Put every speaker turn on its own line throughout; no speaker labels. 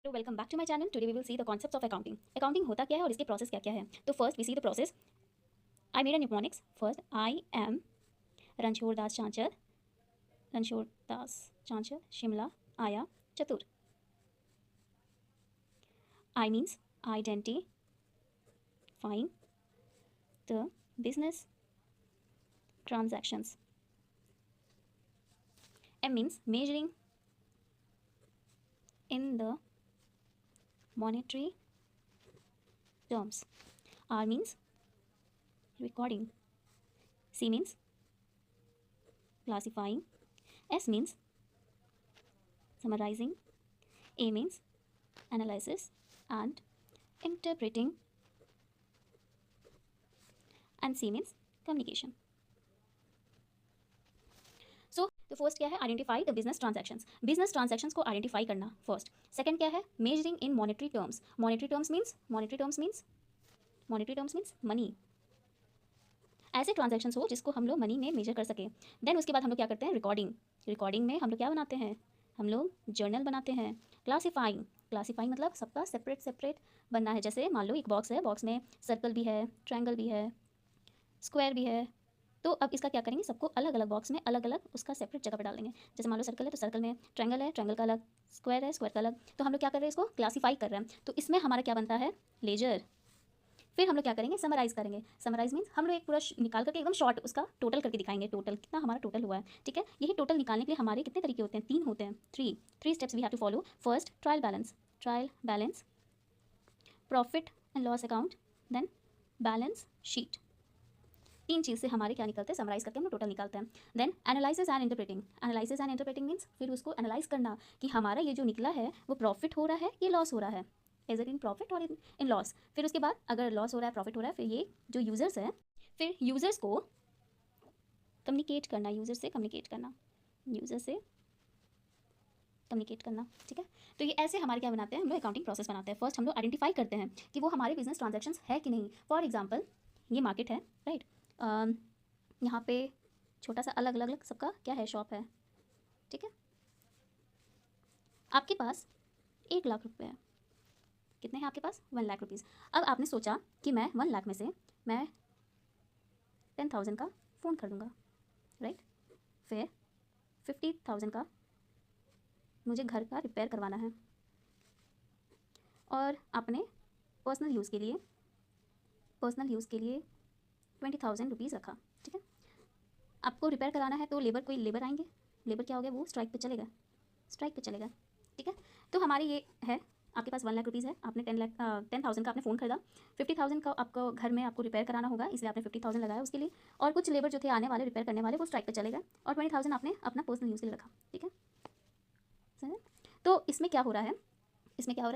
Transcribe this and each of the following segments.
तो welcome back to my channel. Today we will see the concepts of accounting. Accounting होता क्या है और इसके प्रोसेस क्या क्या है। तो first we see the process. I made a mnemonics. First I am Ranchhod Das Chanchad Shimla आया Chatur. I means identifying the business transactions. M means measuring in the monetary terms. R means recording. C means classifying. S means summarizing. A means analysis and interpreting. And C means communication. तो first क्या है, identify the business transactions. Business transactions को identify करना first. Second क्या है, measuring in monetary terms. Monetary terms means money. ऐसे transactions हो जिसको हम लोग मनी में मेजर कर सके। देन उसके बाद हम लोग क्या करते हैं, रिकॉर्डिंग में हम लोग क्या बनाते हैं, हम लोग जर्नल बनाते हैं। क्लासीफाइंग मतलब सबका सेपरेट बनना है। जैसे मान लो एक बॉक्स है, बॉक्स में सर्कल भी है, ट्रायंगल भी है, स्क्वायर भी है। तो अब इसका क्या करेंगे, सबको अलग अलग बॉक्स में अलग अलग उसका सेपरेट जगह पर डाल देंगे। जैसे मान लो सर्कल है तो सर्कल में, ट्रायंगल है ट्रायंगल का अलग, स्क्वायर है स्क्वायर का अलग। तो हम लोग क्या कर रहे हैं, इसको क्लासीफाई कर रहे हैं। तो इसमें हमारा क्या बनता है, लेजर। फिर हम लोग क्या करेंगे, समराइज करेंगे। समराइज मीन्स हम लोग एक पूरा निकाल करके एकदम शॉर्ट उसका टोटल करके दिखाएंगे, टोटल कितना हमारा टोटल हुआ है। ठीक है, यही टोटल निकालने के लिए हमारे कितने तरीके होते हैं, 3 होते हैं। Three steps we have to follow. First trial balance, profit and loss account, then balance sheet. 3 चीज़ से हमारे क्या निकलते हैं, समराइज करके हम लोग टोटल निकालते हैं। Then analysis and interpreting means फिर उसको एनालाइज करना कि हमारा ये जो निकला है वो प्रॉफिट हो रहा है, ये लॉस हो रहा है, इज इट इन प्रॉफिट और इन लॉस। फिर उसके बाद अगर लॉस हो रहा है प्रॉफिट हो रहा है, फिर ये जो यूजर्स है, फिर यूजर्स को कम्युनिकेट करना, यूजर से कम्युनिकेट करना। ठीक है, तो ये ऐसे हमारे क्या बनाते हैं, हम लोग अकाउंटिंग प्रोसेस बनाते हैं। फर्स्ट हम लोग आइडेंटिफाई करते हैं कि वो हमारे बिजनेस ट्रांजैक्शंस है कि नहीं। फॉर एग्जाम्पल ये मार्केट है, राइट। यहाँ पे छोटा सा अलग अलग सबका क्या है, शॉप है। ठीक है, आपके पास 1,00,000 रुपये है। कितने हैं आपके पास, 1,00,000 रुपीज़। अब आपने सोचा कि मैं 1,00,000 में से मैं 10,000 का फ़ोन खरीदूँगा, राइट। फिर 50,000 का मुझे घर का रिपेयर करवाना है, और आपने पर्सनल यूज़ के लिए 20,000 रुपीज़ रखा। ठीक है, आपको रिपेयर कराना है तो कोई लेबर आएंगे, लेबर क्या हो गया, वो स्ट्राइक पे चलेगा। ठीक है, तो हमारी ये है, आपके पास 1,00,000 रुपीज़ है, आपने 10,000 का आपने फ़ोन खरीदा, 50,000 का आपको घर में आपको रिपेयर कराना होगा, इसलिए आपने 50,000 लगाया उसके लिए। और कुछ लेबर जो थे आने वाले रिपेयर करने वाले, वो स्ट्राइक पे चले गए, और 20,000 आपने अपना पर्सनल यूज़ के लिए रखा। ठीक है, सही है। तो इसमें क्या हो रहा है,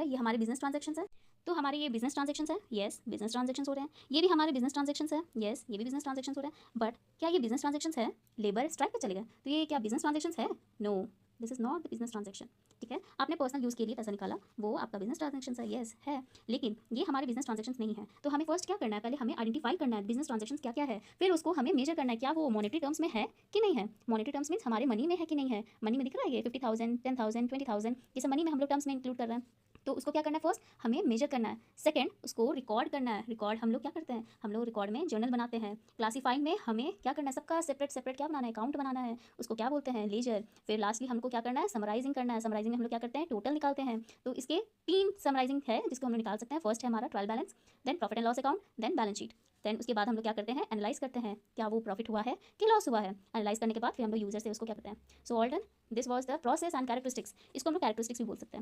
ये हमारे बिजनेस ट्रांजेक्शन्स है। तो हमारे ये बिजनेस ट्रांजेक्शन्स है, येस बिजनेस ट्रांजेक्शन्स हो रहे हैं। ये भी हमारे बिजनेस ट्रांजेक्शन्स है, येस ये भी बिजनेस ट्रांजेक्शन्स हो रहे हैं। बट क्या ये बिजनेस ट्रांजेक्शन्स है, लेबर स्ट्राइक पे चले गए तो ये क्या बिजनेस ट्रांजेक्शन्स है, no this is not the business transaction. ठीक है, आपने पर्सनल यूज़ के लिए पैसा निकाला, वो आपका बिजनेस ट्रांजेक्शन है, येस है, लेकिन ये हमारे बिजनेस ट्रांजेक्शन्स नहीं है। तो हमें फर्स्ट क्या करना है, पहले हमें आइडेंटिफाई करना है बिजनेस ट्रांजेक्शन्स क्या क्या है, फिर उसको हमें मेजर करना है, क्या वो मॉनेटरी टर्म्स में है कि नहीं है। मॉनेटरी टर्म्स मीन्स हमारे मनी में है कि नहीं है। मनी में दिख रहा है ये 50,000, 10,000, 20,000, ये सब मनी में हम लोग टर्म्स में इंक्लूड कर रहे हैं। तो उसको क्या करना है, फर्स्ट हमें मेजर करना है, सेकंड उसको रिकॉर्ड करना है। रिकॉर्ड हम लोग क्या करते हैं, हम लोग रिकॉर्ड में जर्नल बनाते हैं। क्लासीफाइंग में हमें क्या करना है, सबका सेपरेट क्या बनाना है, अकाउंट बनाना है, उसको क्या बोलते हैं, लेजर। फिर लास्टली हमको क्या करना है, समराइजिंग करना है। समराइजिंग में हम लोग क्या करते हैं, टोटल निकालते हैं। तो इसके 3 समराइजिंग है जिसको हम लोग निकाल सकते हैं। फर्स्ट है हमारा trial balance, then profit and loss account, then balance sheet. Then उसके बाद हम लोग क्या करते हैं, एनालाइज करते हैं क्या वो प्रॉफिट हुआ है कि लॉस हुआ है। एनालाइज करने के बाद फिर हम लोग यूजर से उसको क्या करते हैं। So all done, this was the process and characteristics. इसको हम लोग कैरेक्टरिस्टिक्स भी बोल सकते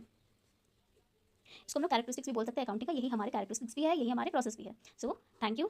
हैं, अकाउंटिंग का। यही हमारे कैरेक्टरिस्टिक्स भी है, यही हमारे प्रोसेस भी है। So thank you.